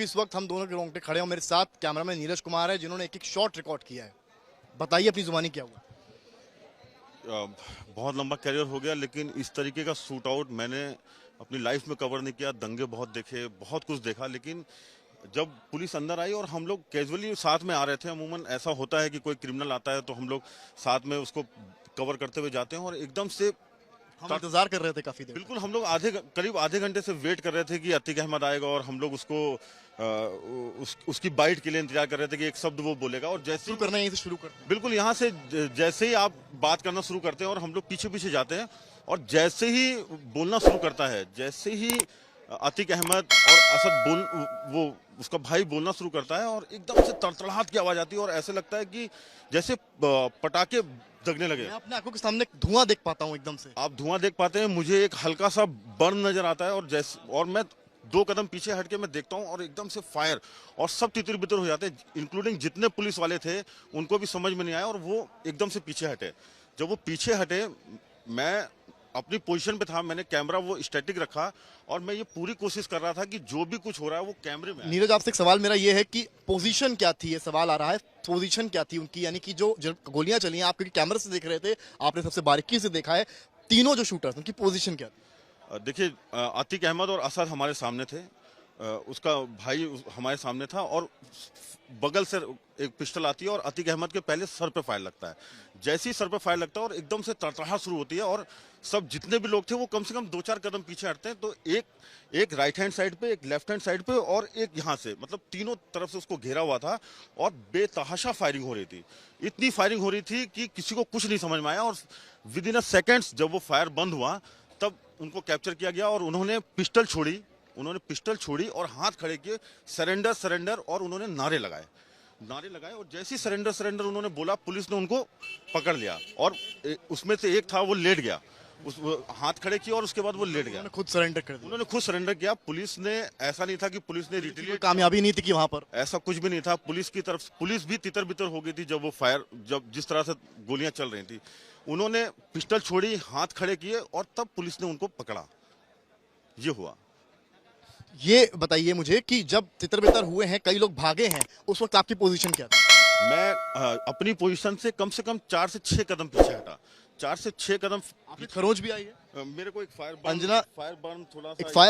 क्योंकि इस वक्त हम दोनों के रोंगटे खड़े हैं और मेरे साथ कैमरामैन नीरज कुमार है जिन्होंने एक एक शॉट रिकॉर्ड किया है। बताइए अपनी जुबानी क्या हुआ। बहुत लंबा करियर हो गया, लेकिन इस तरीके का शूट आउट मैंने अपनी लाइफ में कवर नहीं किया। दंगे बहुत देखे, बहुत कुछ देखा, लेकिन जब पुलिस अंदर आई और हम लोग कैजुअली साथ में आ रहे थे, अमूमन ऐसा होता है कि कोई क्रिमिनल आता है तो हम लोग साथ में उसको कवर करते हुए जाते हैं, और एकदम से हम इंतजार कर रहे थे काफी देर। बिल्कुल हम लोग करीब आधे घंटे से वेट कर रहे थे कि अतीक अहमद आएगा, और हम लोग उसको उसकी बाइट के लिए इंतजार कर रहे थे कि एक शब्द वो बोलेगा, और जैसे शुरू करना, यहीं से शुरू करते हैं। बिल्कुल यहाँ से जैसे ही आप बात करना शुरू करते हैं और हम लोग पीछे पीछे जाते हैं, और जैसे ही बोलना शुरू करता है, जैसे ही अतीक अहमद और असद वो उसका भाई बोलना शुरू करता है, और एकदम से तड़तड़ाहट की आवाज आती है, और ऐसे लगता है कि जैसे पटाखे दगने लगे। मैं अपने आंखों के सामने धुआं देख पाता हूँ एकदम से। आप धुआं देख पाते हैं, मुझे एक हल्का सा बर्न नजर आता है, और मैं 2 कदम पीछे हट के मैं देखता हूं, और एकदम से फायर, और सब तितर बितर हो जाते हैं, इंक्लूडिंग जितने पुलिस वाले थे उनको भी समझ में नहीं आया, और वो एकदम से पीछे हटे। जब वो पीछे हटे, मैं अपनी पोजीशन पे था, मैंने कैमरा वो स्टैटिक रखा, और मैं ये पूरी कोशिश कर रहा था कि जो भी कुछ हो रहा है वो कैमरे में आए। नीरज, आपसे एक सवाल मेरा ये है कि पोजीशन क्या थी, ये सवाल आ रहा है, पोजीशन क्या थी उनकी, यानी कि जो गोलियां चली हैं, आप क्योंकि कैमरे से देख रहे थे, आपने सबसे बारीकी से देखा है, तीनों जो शूटर्स उनकी पोजीशन क्या थी? देखिए, अतीक अहमद और असद हमारे सामने थे, उसका भाई हमारे सामने था, और बगल से एक पिस्टल आती है और अतीक अहमद के पहले सर पे फायर लगता है। जैसे ही सर पे फायर लगता है और एकदम से तड़तड़ाहट शुरू होती है, और सब जितने भी लोग थे वो कम से कम 2-4 कदम पीछे हटते हैं, तो एक राइट हैंड साइड पे, एक लेफ्ट हैंड साइड पे, और एक यहाँ से, मतलब तीनों तरफ से उसको घेरा हुआ था, और बेतहाशा फायरिंग हो रही थी। इतनी फायरिंग हो रही थी कि किसी को कुछ नहीं समझ में आया, और विद इन अ सेकेंड्स जब वो फायर बंद हुआ तब उनको कैप्चर किया गया, और उन्होंने पिस्टल छोड़ी और हाथ खड़े किए, सरेंडर सरेंडर, और उन्होंने नारे लगाए, और जैसे ही सरेंडर उन्होंने बोला, पुलिस ने उनको पकड़ लिया, और उसमें से एक था वो लेट गया, हाथ खड़े किए, और उसके बाद वो लेट गया। खुद सरेंडर कर दिया। उन्होंने खुद सरेंडर किया। पुलिस ने, ऐसा नहीं था कि पुलिस ने रिटेलिएट, कामयाबी नहीं थी कि वहां पर ऐसा कुछ भी नहीं था। पुलिस की तरफ, पुलिस भी तितर बितर हो गई थी जब वो फायर, जब जिस तरह से गोलियां चल रही थी। उन्होंने पिस्टल छोड़ी, हाथ खड़े किए, और तब पुलिस ने उनको पकड़ा। ये हुआ। ये बताइए मुझे कि जब तितर बितर हुए हैं, कई लोग भागे हैं, उस वक्त आपकी पोजीशन क्या थी? मैं अपनी पोजीशन से कम 4 से 6 कदम पीछे हटा। 4 से 6 कदम। आपकी खरोच भी आई है? मेरे को एक फायर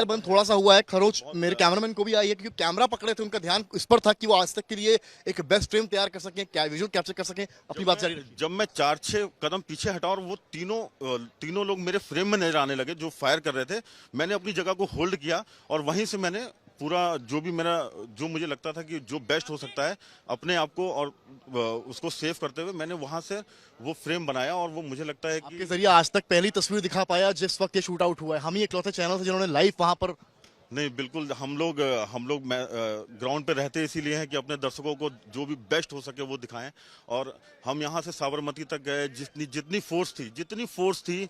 बर्न थोड़ा सा हुआ है, खरोच मेरे कैमरामैन को भी आई है, क्योंकि कैमरा पकड़े थे, उनका ध्यान इस पर था कि वो आज तक के लिए एक बेस्ट फ्रेम तैयार कर सकें, क्या विजुअल कैप्चर कर सकें। अपनी बात जारी रखिए। जब मैं 4-6 कदम पीछे हटा और वो तीनों लोग मेरे फ्रेम में नजर आने लगे जो फायर कर रहे थे, मैंने अपनी जगह को होल्ड किया, और वहीं से मैंने पूरा जो मुझे लगता था कि जो बेस्ट हो सकता है अपने आप को, और उसको सेव करते हुए मैंने वहां से वो फ्रेम बनाया, और वो मुझे लगता है कि आपके जरिए आज तक पहली तस्वीर दिखा पाया जिस वक्त ये शूट आउट हुआ है। हम ही इकलौते चैनल थे जिन्होंने लाइव वहां पर। नहीं, बिल्कुल हम लोग ग्राउंड पे रहते इसीलिए हैं कि अपने दर्शकों को जो भी बेस्ट हो सके वो दिखाएं, और हम यहाँ से साबरमती तक गए, जितनी फोर्स थी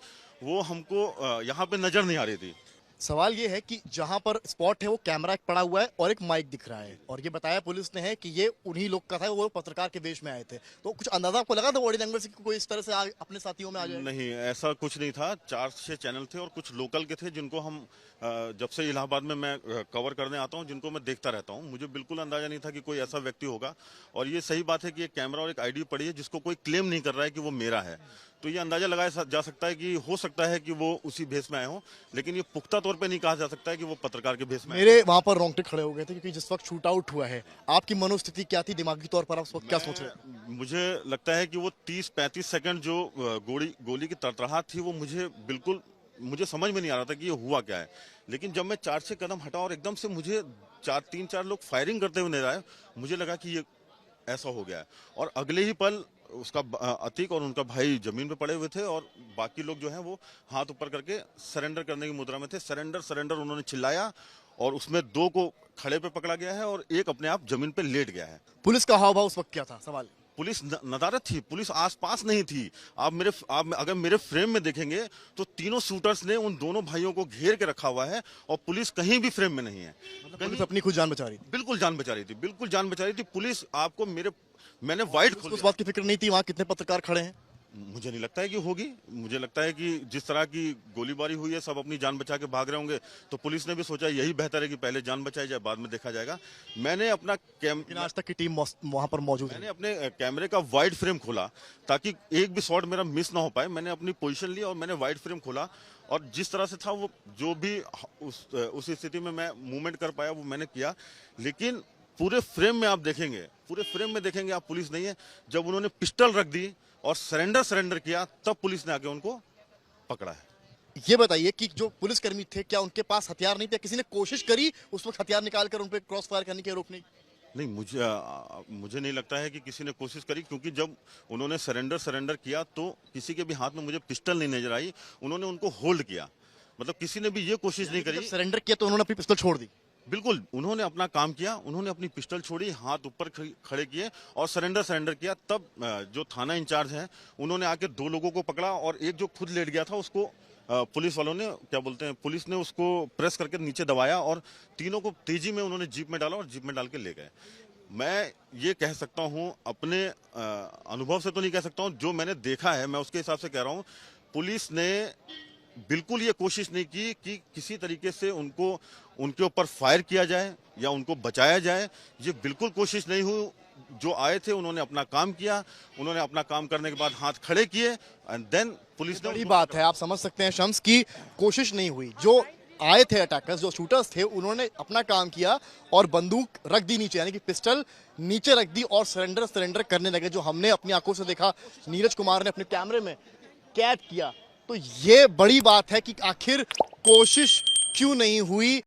वो हमको यहाँ पे नजर नहीं आ रही थी। सवाल ये है कि जहां पर स्पॉट है वो कैमरा एक पड़ा हुआ है और एक माइक दिख रहा है, और ये बताया पुलिस ने है कि ये उन्हीं लोग का था, वो पत्रकार के वेश में आए थे। तो कुछ अंदाजा आपको लगा था बॉडी लैंग्वेज से कि कोई इस तरह से अपने साथियों में आ जाए? नहीं, ऐसा कुछ नहीं था। 4-6 चैनल थे और कुछ लोकल के थे जिनको हम जब से इलाहाबाद में मैं कवर करने आता हूं, जिनको मैं देखता रहता हूं, मुझे बिल्कुल अंदाजा नहीं था कि कोई ऐसा व्यक्ति होगा। और ये सही बात है कि एक कैमरा और एक आईडी पड़ी है जिसको कोई क्लेम नहीं कर रहा है कि वो मेरा है, तो ये अंदाजा लगाया जा सकता है कि हो सकता है कि वो उसी भेष में आए हों, लेकिन ये पुख्ता तौर पे नहीं कहा जा सकता है कि वो पत्रकार के भेष में। मेरे वहां पर रोंगटे खड़े हो गए थे, क्योंकि जिस वक्त शूट आउट हुआ है, आपकी मनोस्थिति क्या थी, दिमागी तौर पर आप उस वक्त क्या सोच रहे थे? मुझे लगता है कि वो 30-35 सेकंड जो गोली की तड़तड़ाहट थी, वो मुझे समझ में नहीं आ रहा था कि ये हुआ क्या है। लेकिन जब मैं 4-6 कदम हटा और एकदम से मुझे 3-4 लोग फायरिंग करते हुए नजर आए, मुझे लगा कि ये ऐसा हो गया है। और अगले ही पल उसका अतीक और उनका भाई जमीन पे पड़े हुए थे, और बाकी लोग जो हैं वो हाथ ऊपर करके सरेंडर करने की मुद्रा में थे। सरेंडर उन्होंने चिल्लाया, और उसमें 2 को खड़े पे पकड़ा गया है और एक अपने आप जमीन पे लेट गया है। पुलिस का हाव भाव उस वक्त क्या था? सवाल। पुलिस नदारत थी, पुलिस आसपास नहीं थी। आप अगर मेरे फ्रेम में देखेंगे तो तीनों शूटर्स ने उन दोनों भाइयों को घेर के रखा हुआ है, और पुलिस कहीं भी फ्रेम में नहीं है। मतलब पुलिस अपनी खुद जान बचा रही थी? बिल्कुल जान बचा रही थी। पुलिस आपको मैंने वाइट उस बात की फिक्र नहीं थी वहाँ कितने पत्रकार खड़े हैं? मुझे नहीं लगता है कि होगी। मुझे लगता है कि जिस तरह की गोलीबारी हुई है, सब अपनी जान बचा के भाग रहे होंगे, तो पुलिस ने भी सोचा यही बेहतर है कि पहले जान बचाई जाए, बाद में देखा जाएगा। मैंने अपना लेकिन आज तक की टीम वहां पर मौजूद है। मैंने अपने कैमरे का वाइड फ्रेम खोला ताकि एक भी शॉट मेरा मिस ना हो पाए। मैंने अपनी पोजीशन ली और मैंने वाइड फ्रेम खोला, और जिस तरह से था वो जो भी उस स्थिति में मैं मूवमेंट कर पाया वो मैंने किया। लेकिन पूरे फ्रेम में आप देखेंगे, पूरे फ्रेम में देखेंगे आप, पुलिस नहीं है। जब उन्होंने पिस्टल रख दी और सरेंडर किया, तब पुलिस ने आके उनको पकड़ा है। ये बताइए कि जो पुलिसकर्मी थे, क्या उनके पास हथियार नहीं थे? किसी ने कोशिश करी उस वक्त हथियार निकालकर उन पर क्रॉस फायर करने की, रोकने की? नहीं, मुझे नहीं लगता है कि किसी ने कोशिश करी, क्योंकि जब उन्होंने सरेंडर किया तो किसी के भी हाथ में मुझे पिस्टल नहीं नजर आई। उन्होंने उनको होल्ड किया, मतलब किसी ने भी ये कोशिश नहीं करी। जब सरेंडर किया तो उन्होंने अपनी पिस्तौल छोड़ दी? बिल्कुल, उन्होंने अपना काम किया, उन्होंने अपनी पिस्टल छोड़ी, हाथ ऊपर खड़े किए और सरेंडर किया। तब जो थाना इंचार्ज हैं उन्होंने आके 2 लोगों को पकड़ा, और एक जो खुद लेट गया था उसको पुलिस वालों ने, क्या बोलते हैं, पुलिस ने उसको प्रेस करके नीचे दबाया, और तीनों को तेजी में उन्होंने जीप में डाला और जीप में डाल के ले गए। मैं ये कह सकता हूँ, अपने अनुभव से तो नहीं कह सकता हूँ, जो मैंने देखा है मैं उसके हिसाब से कह रहा हूँ। पुलिस ने बिल्कुल ये कोशिश नहीं की कि किसी तरीके से उनके ऊपर फायर किया जाए या उनको बचाया जाए। ये बिल्कुल कोशिश नहीं हुई। जो आए थे उन्होंने अपना काम किया, उन्होंने अपना काम करने के बाद हाथ खड़े किए, एंड देन पुलिस ने। बड़ी बात है, आप समझ सकते हैं शम्स की कोशिश नहीं हुई। जो आए थे अटैकर्स, जो शूटर्स थे, उन्होंने अपना काम किया और बंदूक रख दी नीचे, यानी कि पिस्टल नीचे रख दी और सरेंडर करने लगे। जो हमने अपनी आंखों से देखा, नीरज कुमार ने अपने कैमरे में कैद किया। तो ये बड़ी बात है कि आखिर कोशिश क्यों नहीं हुई।